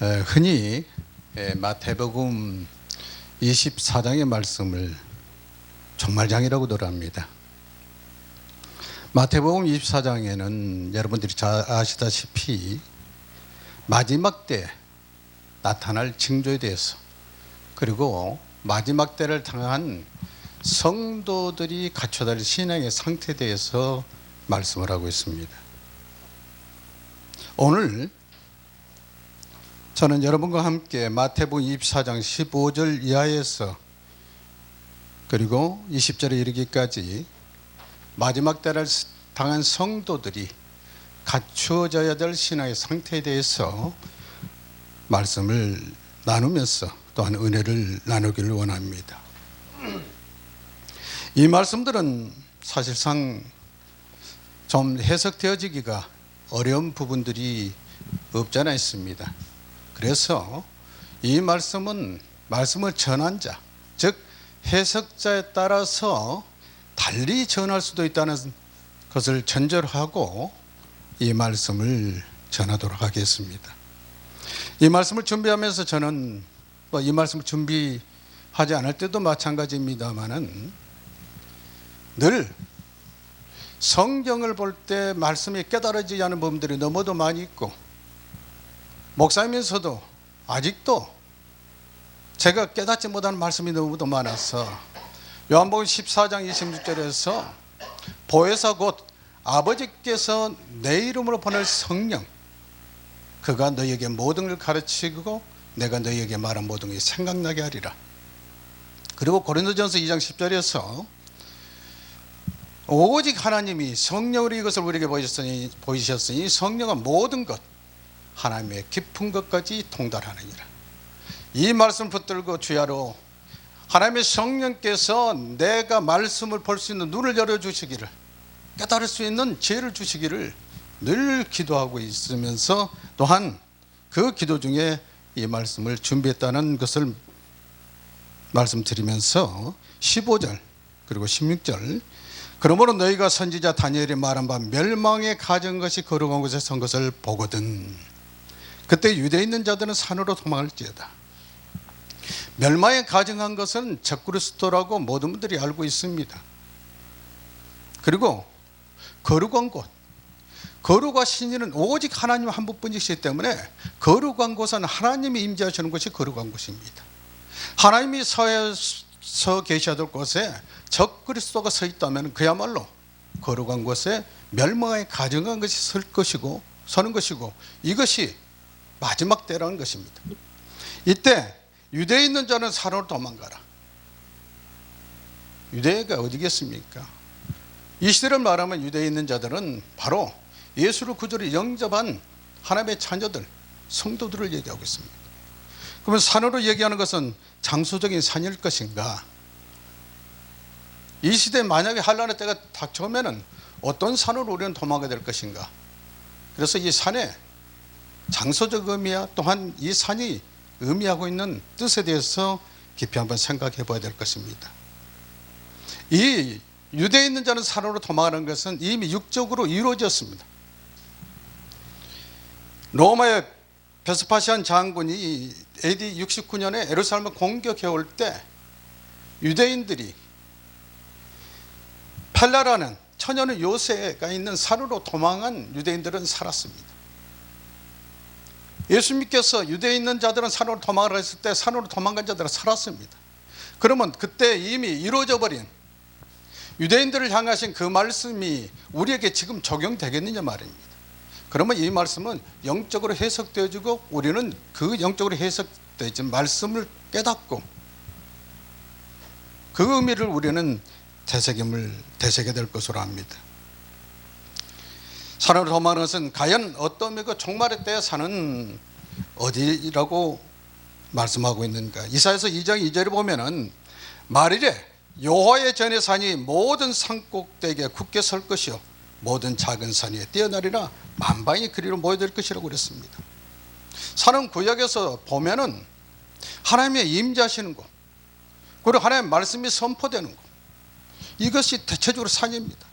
흔히 마태복음 24장의 말씀을 종말장이라고들 합니다. 마태복음 24장에는 여러분들이 잘 아시다시피 마지막 때 나타날 징조에 대해서, 그리고 마지막 때를 당한 성도들이 갖춰야 될 신앙의 상태에 대해서 말씀을 하고 있습니다. 오늘 저는 여러분과 함께 마태복음 24장 15절 이하에서 그리고 20절에 이르기까지 마지막 때를 당한 성도들이 갖추어져야 될 신앙의 상태에 대해서 말씀을 나누면서 또한 은혜를 나누기를 원합니다. 이 말씀들은 사실상 좀 해석되어지기가 어려운 부분들이 없지 않아 있습니다. 그래서 이 말씀은 말씀을 전한 자, 즉 해석자에 따라서 달리 전할 수도 있다는 것을 전제로 하고 이 말씀을 전하도록 하겠습니다. 이 말씀을 준비하면서 저는 이 말씀을 준비하지 않을 때도 마찬가지입니다만은 늘 성경을 볼 때 말씀이 깨달아지지 않은 부분들이 너무도 많이 있고, 목사이면서도 아직도 제가 깨닫지 못하는 말씀이 너무도 많아서 요한복음 14장 26절에서 보혜사 곧 아버지께서 내 이름으로 보낼 성령, 그가 너희에게 모든 걸 가르치고 내가 너희에게 말한 모든 것이 생각나게 하리라. 그리고 고린도전서 2장 10절에서 오직 하나님이 성령으로 이것을 우리에게 보이셨으니 성령은 모든 것 하나님의 깊은 것까지 통달하느니라. 이 말씀 붙들고 주야로 하나님의 성령께서 내가 말씀을 볼 수 있는 눈을 열어주시기를, 깨달을 수 있는 지혜를 주시기를 늘 기도하고 있으면서 또한 그 기도 중에 이 말씀을 준비했다는 것을 말씀드리면서 15절 그리고 16절, 그러므로 너희가 선지자 다니엘이 말한 바 멸망에 가진 것이 거룩한 곳에 선 것을 보거든 그때 유대에 있는 자들은 산으로 도망할지어다. 멸망에 가증한 것은 적그리스도라고 모든 분들이 알고 있습니다. 그리고 거룩한 곳, 거룩과 신이는 오직 하나님 한 분뿐이시기 때문에 거룩한 곳은 하나님이 임재하시는 곳이 거룩한 곳입니다. 하나님이 서 계셔야 될 곳에 적그리스도가 서 있다면 그야말로 거룩한 곳에 멸망에 가증한 것이 서는 것이고 이것이 마지막 때라는 것입니다. 이때 유대에 있는 자는 산으로 도망가라. 유대가 어디겠습니까? 이 시대를 말하면 유대에 있는 자들은 바로 예수를 구주로 영접한 하나님의 자녀들, 성도들을 얘기하고 있습니다. 그러면 산으로 얘기하는 것은 장소적인 산일 것인가? 이 시대에 만약에 환란의 때가 닥쳐오면 어떤 산으로 우리는 도망가야 될 것인가? 그래서 이 산의 장소적 의미와 또한 이 산이 의미하고 있는 뜻에 대해서 깊이 한번 생각해 봐야 될 것입니다. 이 유대에 있는 자는 산으로 도망가는 것은 이미 육적으로 이루어졌습니다. 로마의 베스파시안 장군이 AD 69년에 예루살렘을 공격해 올 때 유대인들이 펠라라는 처녀는 요새가 있는 산으로 도망한 유대인들은 살았습니다. 예수님께서 유대에 있는 자들은 산으로 도망을 했을 때 산으로 도망간 자들은 살았습니다. 그러면 그때 이미 이루어져 버린 유대인들을 향하신 그 말씀이 우리에게 지금 적용되겠느냐 말입니다. 그러면 이 말씀은 영적으로 해석되어지고 우리는 그 영적으로 해석되어진 말씀을 깨닫고 그 의미를 우리는 되새게 될 것으로 합니다. 산으로 도망하는 것은 과연 어떤 의미고 종말의 때 산은 어디라고 말씀하고 있는가? 이사야서 2장 2절에 보면은 말이래 여호와의 전의 산이 모든 산꼭대기에 굳게 설 것이요 모든 작은 산 위에 뛰어나리라 만방이 그리로 모여들 것이라고 그랬습니다. 산은 구약에서 보면은 하나님의 임재하시는 곳, 그리고 하나님의 말씀이 선포되는 곳, 이것이 대체적으로 산입니다.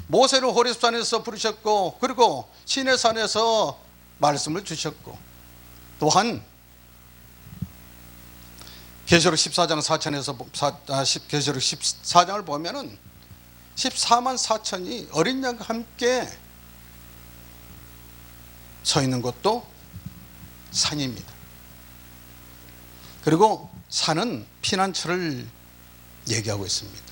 모세를 호렙산에서 부르셨고 그리고 시내산에서 말씀을 주셨고 또한 계시록 14장 4천에서 계시록 14장을 보면은 14만 4천이 어린 양과 함께 서 있는 곳도 산입니다. 그리고 산은 피난처를 얘기하고 있습니다.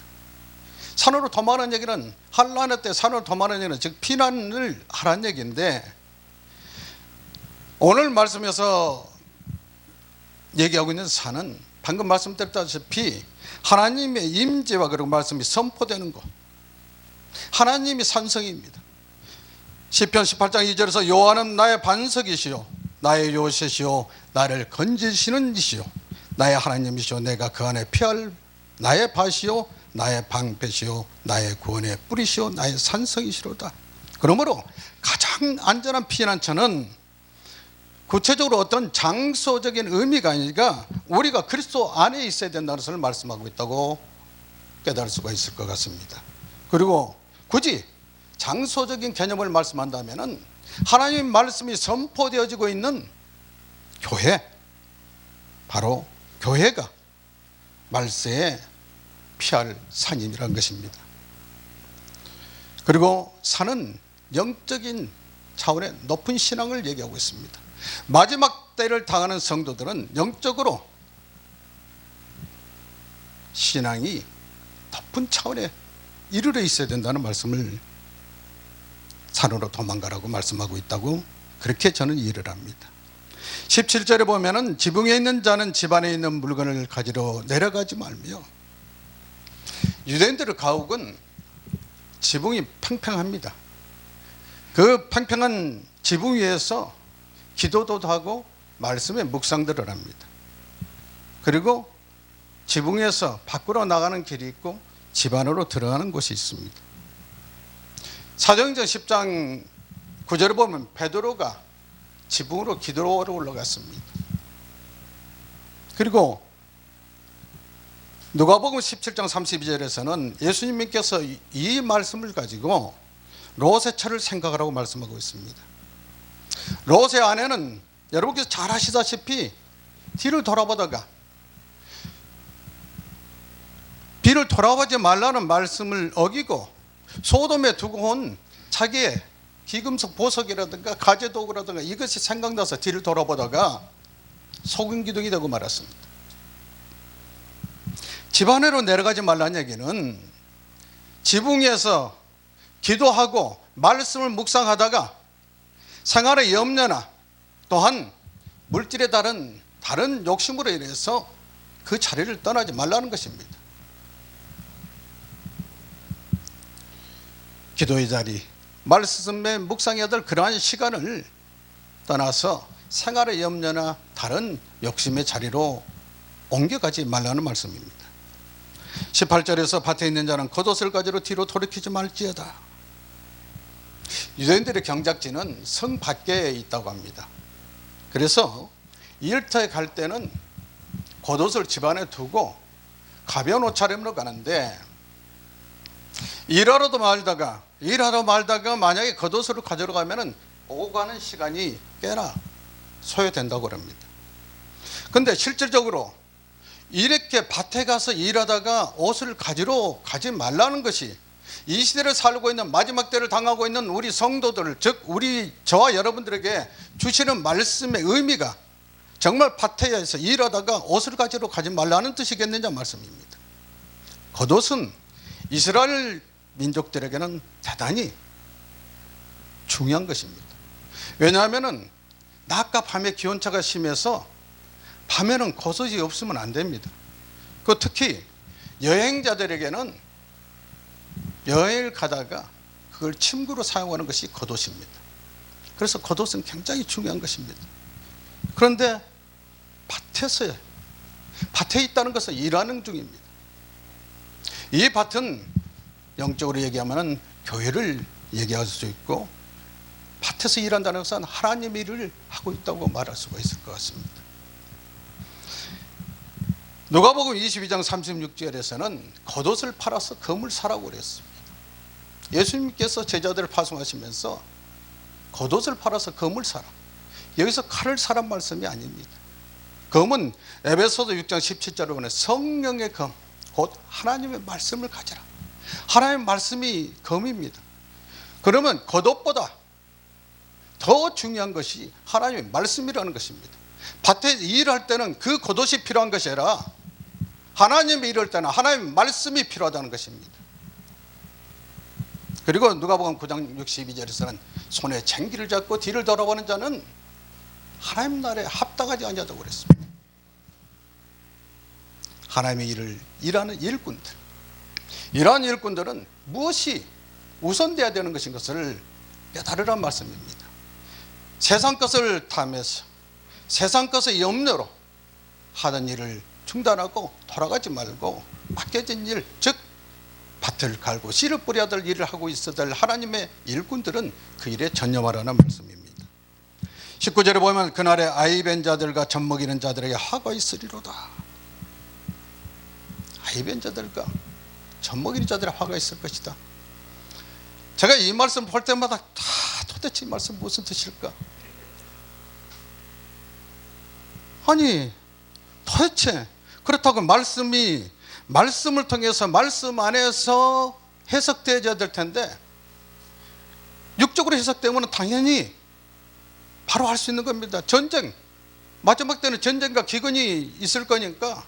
산으로 도망하는 얘기는 한란의 때 산으로 도망하는 얘기는 즉 피난을 하라는 얘기인데, 오늘 말씀에서 얘기하고 있는 산은 방금 말씀드렸다시피 하나님의 임재와 그리고 말씀이 선포되는 곳, 하나님이 산성입니다. 시편 18장 2절에서 여호와는 나의 반석이시요 나의 요새시요 나를 건지시는 이시요 나의 하나님이시요 내가 그 안에 피할 나의 밭이요 나의 방패시요 나의 구원의 뿌리시요 나의 산성이시로다. 그러므로 가장 안전한 피난처는 구체적으로 어떤 장소적인 의미가 아니라 우리가 그리스도 안에 있어야 된다는 것을 말씀하고 있다고 깨달을 수가 있을 것 같습니다. 그리고 굳이 장소적인 개념을 말씀한다면 하나님 말씀이 선포되어지고 있는 교회, 바로 교회가 말세에 피할 산임이라는 것입니다. 그리고 산은 영적인 차원의 높은 신앙을 얘기하고 있습니다. 마지막 때를 당하는 성도들은 영적으로 신앙이 높은 차원에 이르러 있어야 된다는 말씀을 산으로 도망가라고 말씀하고 있다고 그렇게 저는 이해를 합니다. 17절에 보면은 지붕에 있는 자는 집안에 있는 물건을 가지러 내려가지 말며, 유대인들의 가옥은 지붕이 평평합니다. 그 평평한 지붕 위에서 기도도 하고 말씀에 묵상들을 합니다. 그리고 지붕에서 밖으로 나가는 길이 있고 집 안으로 들어가는 곳이 있습니다. 사도행전 10장 9절에 보면 베드로가 지붕으로 기도하러 올라갔습니다. 그리고 누가복음 17장 32절에서는 예수님께서 이 말씀을 가지고 롯의 처를 생각하라고 말씀하고 있습니다. 롯의 아내는 여러분께서 잘 아시다시피 뒤를 돌아보다가 뒤를 돌아보지 말라는 말씀을 어기고 소돔에 두고 온 자기의 기금속 보석이라든가 가재도구라든가 이것이 생각나서 뒤를 돌아보다가 소금 기둥이 되고 말았습니다. 집안으로 내려가지 말라는 얘기는 지붕에서 기도하고 말씀을 묵상하다가 생활의 염려나 또한 물질에 다른 욕심으로 인해서 그 자리를 떠나지 말라는 것입니다. 기도의 자리, 말씀의 묵상해야 될 그러한 시간을 떠나서 생활의 염려나 다른 욕심의 자리로 옮겨가지 말라는 말씀입니다. 18절에서 밭에 있는 자는 겉옷을 가지러 뒤로 돌이키지 말지어다. 유대인들의 경작지는 성 밖에 있다고 합니다. 그래서 일터에 갈 때는 겉옷을 집안에 두고 가벼운 옷차림으로 가는데, 일하러 말다가 만약에 겉옷을 가지러 가면은 오고 가는 시간이 꽤나 소요된다고 합니다. 그런데 실질적으로 이렇게 밭에 가서 일하다가 옷을 가지러 가지 말라는 것이 이 시대를 살고 있는 마지막 때를 당하고 있는 우리 성도들, 즉 저와 여러분들에게 주시는 말씀의 의미가 정말 밭에서 일하다가 옷을 가지러 가지 말라는 뜻이겠느냐 말씀입니다. 겉옷은 이스라엘 민족들에게는 대단히 중요한 것입니다. 왜냐하면 낮과 밤의 기온차가 심해서 밤에는 겉옷이 없으면 안 됩니다. 그 특히 여행자들에게는 여행을 가다가 그걸 침구로 사용하는 것이 겉옷입니다. 그래서 겉옷은 굉장히 중요한 것입니다. 그런데 밭에 있다는 것은 일하는 중입니다. 이 밭은 영적으로 얘기하면 교회를 얘기할 수 있고, 밭에서 일한다는 것은 하나님의 일을 하고 있다고 말할 수가 있을 것 같습니다. 누가복음 22장 36절에서는 겉옷을 팔아서 금을 사라고 그랬습니다. 예수님께서 제자들을 파송하시면서 겉옷을 팔아서 금을 사라, 여기서 칼을 사란 말씀이 아닙니다. 검은 에베소서 6장 17절에 보면 성령의 검, 곧 하나님의 말씀을 가져라. 하나님의 말씀이 검입니다. 그러면 겉옷보다 더 중요한 것이 하나님의 말씀이라는 것입니다. 밭에 일할 때는 그 겉옷이 필요한 것이 아니라 하나님의 일을 때는 하나님의 말씀이 필요하다는 것입니다. 그리고 누가복음 9장 62절에서는 손에 쟁기를 잡고 뒤를 돌아보는 자는 하나님 나라에 합당하지 아니하다고 그랬습니다. 하나님의 일을 일하는 일꾼들, 이러한 일꾼들은 무엇이 우선돼야 되는 것인 것을 깨달으란 말씀입니다. 세상 것을 탐해서 세상 것의 염려로 하던 일을 중단하고 돌아가지 말고 맡겨진 일, 즉 밭을 갈고 씨를 뿌려야 될 일을 하고 있어야 될 하나님의 일꾼들은 그 일에 전념하라는 말씀입니다. 19절에 보면 그날에 아이벤 자들과 젖먹이는 자들에게 화가 있으리로다. 아이벤 자들과 젖먹이는 자들의 화가 있을 것이다. 제가 이 말씀 볼 때마다 도대체 이 말씀 무슨 뜻일까? 아니 도대체 그렇다고 말씀을 통해서 말씀 안에서 해석되어야 될 텐데 육적으로 해석되면 당연히 바로 할 수 있는 겁니다. 전쟁, 마지막 때는 전쟁과 기근이 있을 거니까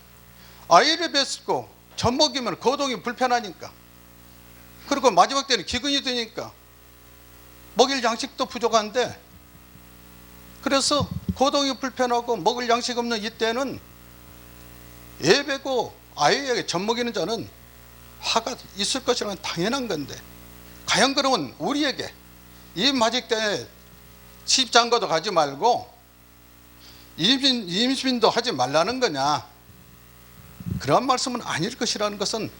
아이를 뱃고 젖먹이면 거동이 불편하니까, 그리고 마지막 때는 기근이 되니까 먹일 양식도 부족한데, 그래서 거동이 불편하고 먹을 양식 없는 이때는 애베고 아이에게 젖먹이는 자는 화가 있을 것이라는 당연한 건데, 과연 그러면 우리에게 이 마직 때 시집장가도 가지 말고 임신도 하지 말라는 거냐? 그런 말씀은 아닐 것이라는 것은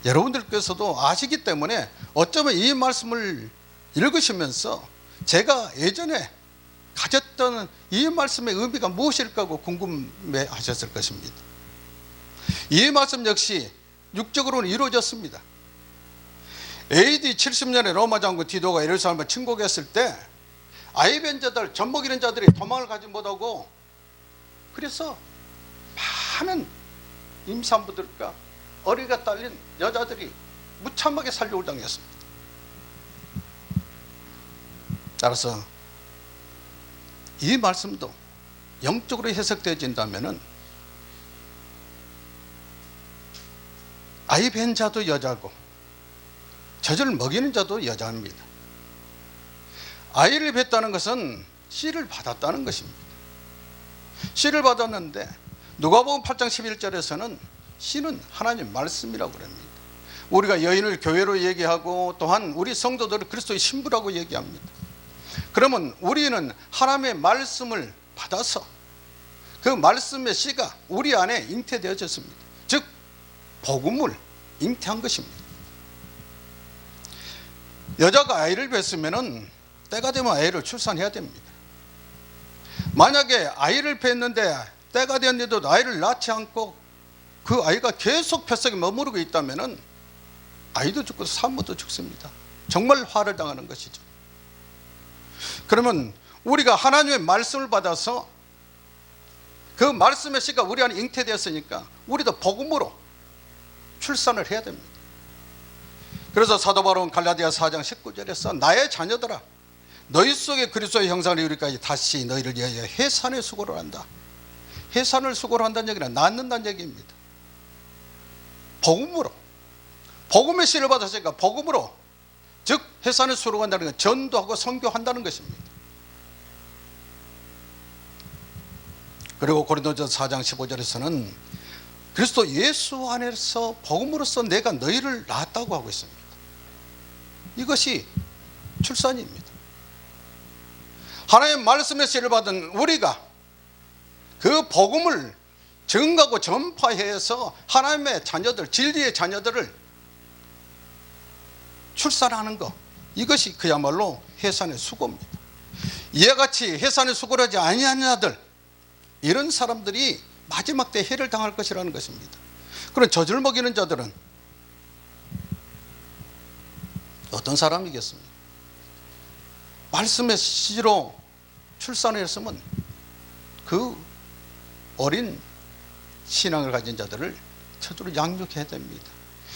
여러분들께서도 아시기 때문에 어쩌면 이 말씀을 읽으시면서 제가 예전에 가졌던 이 말씀의 의미가 무엇일까 하고 궁금해 하셨을 것입니다. 이 말씀 역시 육적으로는 이루어졌습니다. AD 70년에 로마 장군 디도가 예루살렘을 침공했을 때 아이벤 자들, 젖먹이는 자들이 도망을 가지 못하고, 그래서 많은 임산부들과 어리가 딸린 여자들이 무참하게 살육을 당했습니다. 따라서 이 말씀도 영적으로 해석되어진다면 아이벤 자도 여자고 젖을 먹이는 자도 여자입니다. 아이를 뱉다는 것은 씨를 받았다는 것입니다. 씨를 받았는데 누가복음 8장 11절에서는 씨는 하나님 말씀이라고 그럽니다. 우리가 여인을 교회로 얘기하고 또한 우리 성도들을 그리스도의 신부라고 얘기합니다. 그러면 우리는 하나님의 말씀을 받아서 그 말씀의 씨가 우리 안에 잉태되어졌습니다. 즉 복음을 잉태한 것입니다. 여자가 아이를 뵀으면 때가 되면 아이를 출산해야 됩니다. 만약에 아이를 뵀는데 때가 되었는데도 아이를 낳지 않고 그 아이가 계속 뱃속에 머무르고 있다면 아이도 죽고 산모도 죽습니다. 정말 화를 당하는 것이죠. 그러면 우리가 하나님의 말씀을 받아서 그 말씀의 씨가 우리 안에 잉태되었으니까 우리도 복음으로 출산을 해야 됩니다. 그래서 사도 바울은 갈라디아 4장 19절에서 나의 자녀들아 너희 속에 그리스도의 형상을 이루기까지 다시 너희를 위하여 해산의 수고를 한다. 해산을 수고를 한다는 얘기는 낳는다는 얘기입니다. 복음으로, 복음의 씨를 받았으니까 복음으로, 즉 해산의 수고를 한다는 건 전도하고 선교한다는 것입니다. 그리고 고린도전서 4장 15절에서는 그리스도 예수 안에서 복음으로써 내가 너희를 낳았다고 하고 있습니다. 이것이 출산입니다. 하나님의 말씀의 씨를 받은 우리가 그 복음을 증거하고 전파해서 하나님의 자녀들, 진리의 자녀들을 출산하는 것, 이것이 그야말로 해산의 수고입니다. 이와 같이 해산의 수고를 하지 아니하는 자들, 이런 사람들이 마지막 때 해를 당할 것이라는 것입니다. 그런 젖을 먹이는 자들은 어떤 사람이겠습니까? 말씀의 씨로 출산했으면 그 어린 신앙을 가진 자들을 저주로 양육해야 됩니다.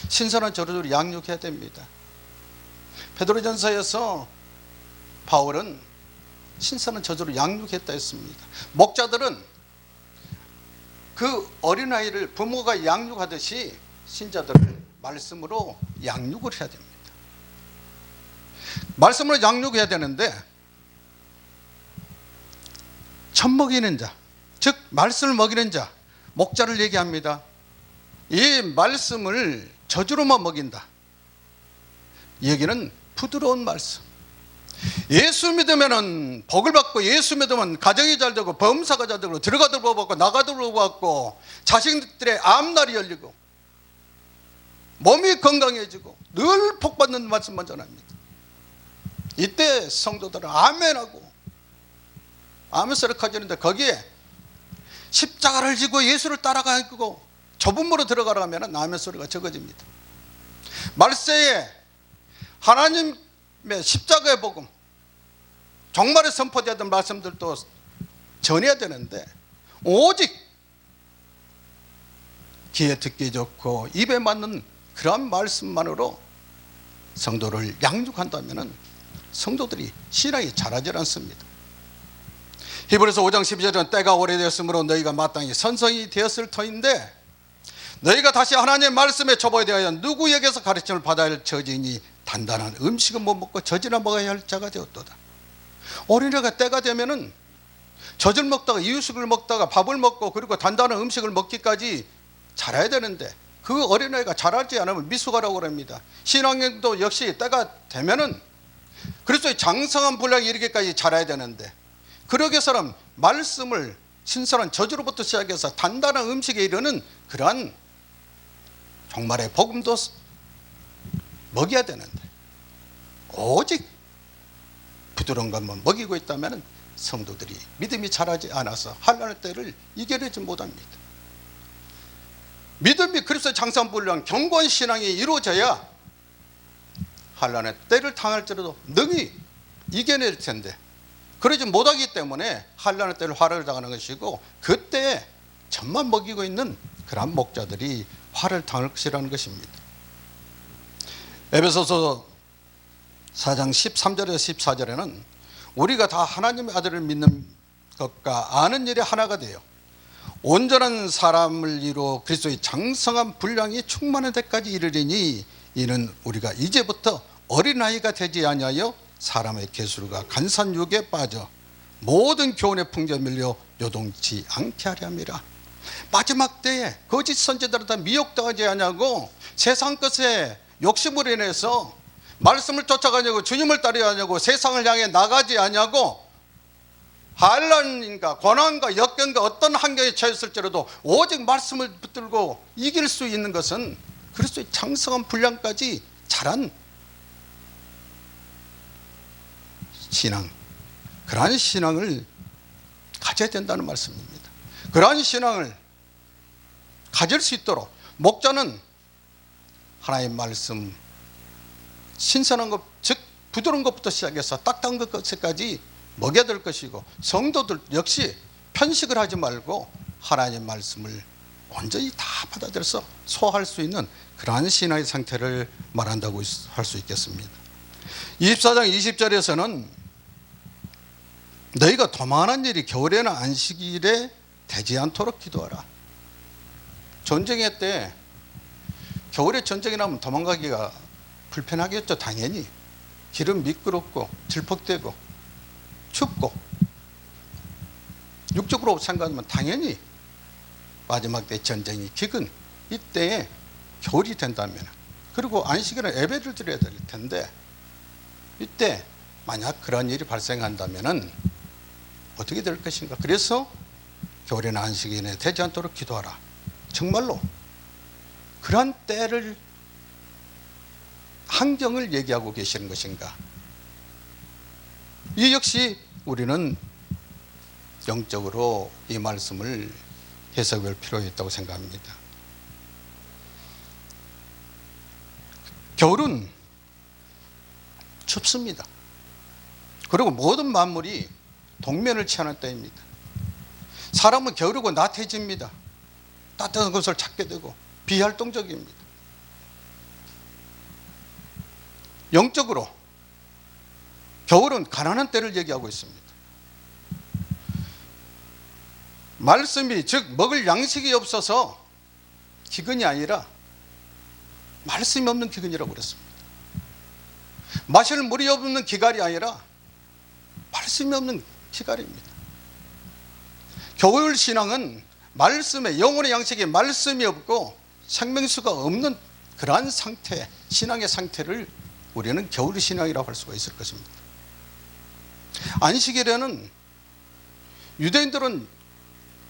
신선한 저주로 양육해야 됩니다. 베드로전서에서 바울은 신선한 저주로 양육했다 했습니다. 목자들은 그 어린아이를 부모가 양육하듯이 신자들을 말씀으로 양육을 해야 됩니다. 말씀으로 양육해야 되는데 젖 먹이는 자, 즉 말씀을 먹이는 자, 목자를 얘기합니다. 이 말씀을 저주로만 먹인다. 여기는 부드러운 말씀. 예수 믿으면은 복을 받고, 예수 믿으면 가정이 잘 되고, 범사가 잘 되고, 들어가도 복 받고 나가도 복 받고, 자식들의 앞날이 열리고 몸이 건강해지고 늘 복받는 말씀만 전합니다. 이때 성도들은 아멘하고 아멘 소리가 커지는데, 거기에 십자가를 지고 예수를 따라가고 좁은 으로 들어가라면 아멘 소리가 적어집니다. 말세에 하나님의 십자가의 복음, 종말에 선포되던 말씀들도 전해야 되는데, 오직 귀에 듣기 좋고 입에 맞는 그런 말씀만으로 성도를 양육한다면 성도들이 신앙이 자라질 않습니다. 히브리서 5장 12절은 때가 오래되었으므로 너희가 마땅히 선성이 되었을 터인데 너희가 다시 하나님의 말씀에 초보에 대하여 누구에게서 가르침을 받아야 할 처지이니 단단한 음식은 못 먹고 젖이나 먹어야 할 자가 되었도다. 어린애가 때가 되면은 젖을 먹다가 이유식을 먹다가 밥을 먹고 그리고 단단한 음식을 먹기까지 자라야 되는데, 그 어린아이가 자라지 않으면 미숙아라고 합니다. 신앙도 역시 때가 되면은 그리스도의 장성한 분량이 이르기까지 자라야 되는데, 그러기 위해서는 말씀을 신선한 젖으로부터 시작해서 단단한 음식에 이르는 그러한 종말의 복음도 먹여야 되는데, 오직 부드러운 것만 먹이고 있다면 성도들이 믿음이 자라지 않아서 환난의 때를 이겨내지 못합니다. 믿음이 그리스도의 장성분량 견고한 신앙이 이루어져야 환난의 때를 당할지라도 능히 이겨낼 텐데, 그러지 못하기 때문에 환난의 때를 화를 당하는 것이고, 그때 젖만 먹이고 있는 그러한 목자들이 화를 당할 것이라는 것입니다. 에베소서 4장 13절에서 14절에는 우리가 다 하나님의 아들을 믿는 것과 아는 일이 하나가 되어 온전한 사람을 이루어 그리스도의 장성한 분량이 충만한 데까지 이르리니 이는 우리가 이제부터 어린아이가 되지 아니하여 사람의 계수가 간산 유혹에 빠져 모든 교훈의 풍조에 밀려 요동치 않게 하려 함이라. 마지막 때에 거짓 선지자들한테 미혹당하지 않냐고, 세상 것에 욕심으로 인해서 말씀을 쫓아가냐고, 주님을 따르지 않냐고, 세상을 향해 나가지 않냐고, 환난인가 고난과 역경과 어떤 환경에 처했을지라도 오직 말씀을 붙들고 이길 수 있는 것은 그리스도의 장성한 분량까지 자란 신앙, 그러한 신앙을 가져야 된다는 말씀입니다. 그러한 신앙을 가질 수 있도록 목자는 하나님의 말씀, 신선한 것, 즉 부드러운 것부터 시작해서 딱딱한 것까지 먹여야 될 것이고, 성도들 역시 편식을 하지 말고 하나님의 말씀을 온전히 다 받아들여서 소화할 수 있는 그러한 신앙의 상태를 말한다고 할 수 있겠습니다. 24장 20절에서는 너희가 도망하는 일이 겨울에나 안식일에 되지 않도록 기도하라. 전쟁의 때 겨울에 전쟁이 나면 도망가기가 불편하겠죠. 당연히 길은 미끄럽고 질퍽대고 춥고, 육적으로 생각하면 당연히 마지막 때 전쟁이 기근 이때에 겨울이 된다면, 그리고 안식일은 예배를 드려야 될 텐데, 이때 만약 그런 일이 발생한다면 어떻게 될 것인가. 그래서 겨울에는 안식일에 되지 않도록 기도하라. 정말로 그런 때를, 환경을 얘기하고 계시는 것인가. 이 역시 우리는 영적으로 이 말씀을 해석할 필요가 있다고 생각합니다. 겨울은 춥습니다. 그리고 모든 만물이 동면을 취하는 때입니다. 사람은 게으르고 나태해집니다. 따뜻한 것을 찾게 되고 비활동적입니다. 영적으로 겨울은 가난한 때를 얘기하고 있습니다. 말씀이, 즉 먹을 양식이 없어서 기근이 아니라 말씀이 없는 기근이라고 그랬습니다. 마실 물이 없는 기갈이 아니라 말씀이 없는 기갈입니다. 겨울 신앙은 말씀에, 영혼의 양식에 말씀이 없고 생명수가 없는 그러한 상태, 신앙의 상태를 우리는 겨울 신앙이라고 할 수가 있을 것입니다. 안식일에는 유대인들은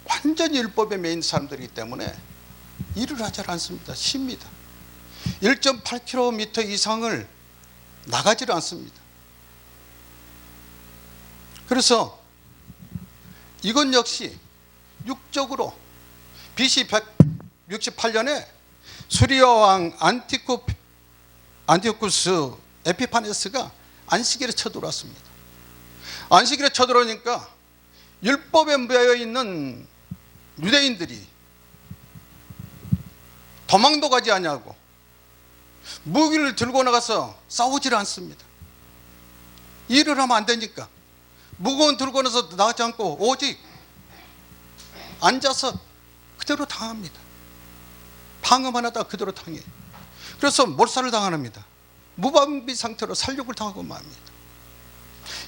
완전히 율법에 매인 사람들이기 때문에 일을 하지 않습니다. 쉽니다. 1.8km 이상을 나가지를 않습니다. 그래서 이건 역시 육적으로 BC 168년에 수리아 왕 안티오쿠스 에피파네스가 안식일에 쳐들어왔습니다. 안식일에 쳐들어오니까 율법에 매여 있는 유대인들이 도망도 가지 않냐고 무기를 들고 나가서 싸우질 않습니다. 일을 하면 안 되니까 무거운 들고 나서 나가지 않고 오직 앉아서 그대로 당합니다. 방음 하나다 그대로 당해. 그래서 몰살을 당합니다. 무방비 상태로 살육을 당하고 맙니다.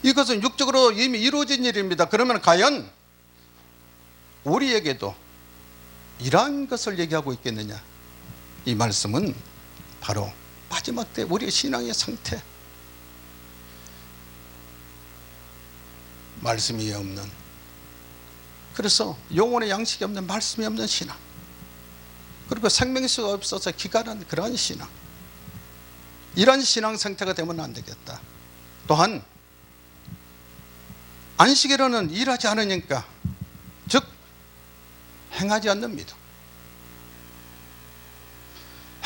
이것은 육적으로 이미 이루어진 일입니다. 그러면 과연 우리에게도 이러한 것을 얘기하고 있겠느냐? 이 말씀은 바로 마지막 때 우리의 신앙의 상태, 말씀이 없는, 그래서 영혼의 양식이 없는, 말씀이 없는 신앙, 그리고 생명수가 없어서 기갈한 그러한 신앙, 이런 신앙 상태가 되면 안 되겠다. 또한 안식일에는 일하지 않으니까, 즉 행하지 않는 믿음,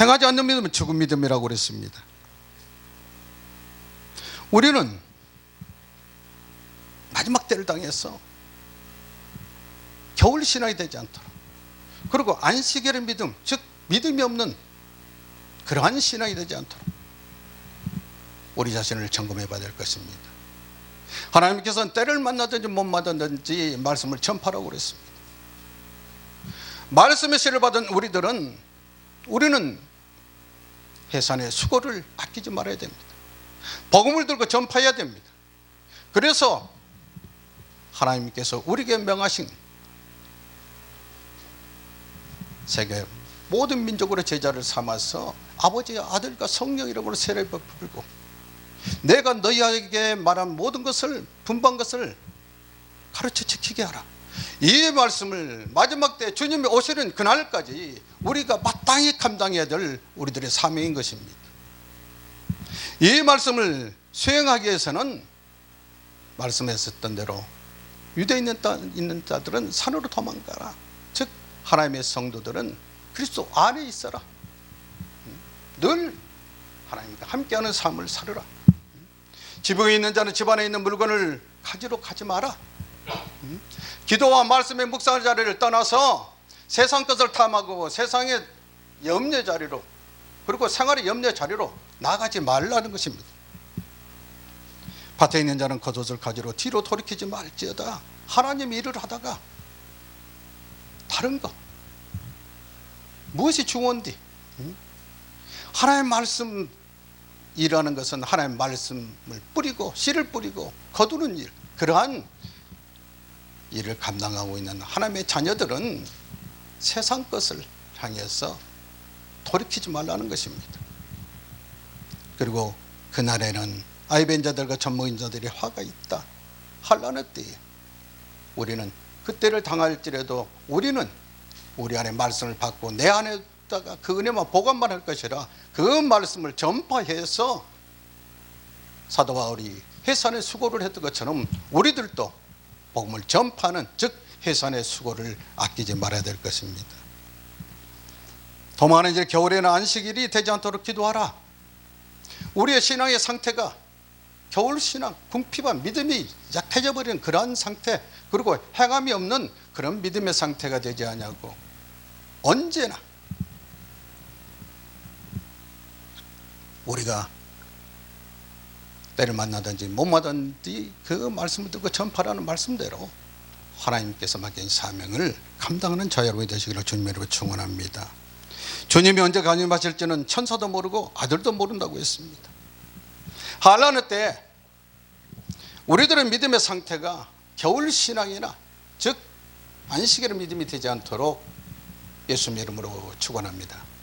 행하지 않는 믿음은 죽은 믿음이라고 그랬습니다. 우리는 마지막 때를 당해서 겨울 신앙이 되지 않도록, 그리고 안식일의 믿음, 즉 믿음이 없는 그러한 신앙이 되지 않도록 우리 자신을 점검해 봐야 될 것입니다. 하나님께서는 때를 만나든지 못 만나든지 말씀을 전파하라고 그랬습니다. 말씀의 씨를 받은 우리는 해산의 수고를 아끼지 말아야 됩니다. 복음을 들고 전파해야 됩니다. 그래서 하나님께서 우리에게 명하신 세계 모든 민족으로 제자를 삼아서 아버지와 아들과 성령 이름으로 세례를 베풀고 내가 너희에게 말한 모든 것을, 분반 것을 가르쳐 지키게 하라. 이 말씀을 마지막 때 주님이 오시는 그날까지 우리가 마땅히 감당해야 될 우리들의 사명인 것입니다. 이 말씀을 수행하기 위해서는 말씀했었던 대로 유대에 있는 자들은 산으로 도망가라. 즉 하나님의 성도들은 그리스도 안에 있어라. 늘 하나님과 함께하는 삶을 살으라. 지붕에 있는 자는 집 안에 있는 물건을 가지러 가지 마라. 기도와 말씀의 묵상의 자리를 떠나서 세상 것을 탐하고 세상의 염려 자리로, 그리고 생활의 염려 자리로 나가지 말라는 것입니다. 밭에 있는 자는 겉옷을 가지러 뒤로 돌이키지 말지어다. 하나님 일을 하다가 다른 거 무엇이 중요한디? 하나님의 말씀 일하는 것은 하나님의 말씀을 뿌리고 씨를 뿌리고 거두는 일, 그러한 일을 감당하고 있는 하나님의 자녀들은 세상 것을 향해서 돌이키지 말라는 것입니다. 그리고 그날에는 아이벤자들과 젖먹인 자들이 화가 있다. 환난의 때에 우리는 그때를 당할지라도 우리는 우리 안에 말씀을 받고 내 안에다가 그 은혜만 보관만 할 것이라 그 말씀을 전파해서 사도 바울이 해산의 수고를 했던 것처럼 우리들도 복음을 전파하는, 즉 해산의 수고를 아끼지 말아야 될 것입니다. 도망하는 이제 겨울에는 안식일이 되지 않도록 기도하라. 우리의 신앙의 상태가 겨울 신앙, 궁핍한 믿음이 약해져 버리는 그러한 상태, 그리고 행함이 없는 그런 믿음의 상태가 되지 않냐고. 언제나 우리가 때를 만나든지 못 만나든지 그 말씀을 듣고 전파라는 말씀대로 하나님께서 맡긴 사명을 감당하는 저 여러분이 되시기를 주님 이름으로 축원합니다. 주님이 언제 강림하실지는 천사도 모르고 아들도 모른다고 했습니다. 환난 때 우리들의 믿음의 상태가 겨울 신앙이나 즉 안식일의 믿음이 되지 않도록 예수님 이름으로 축원합니다.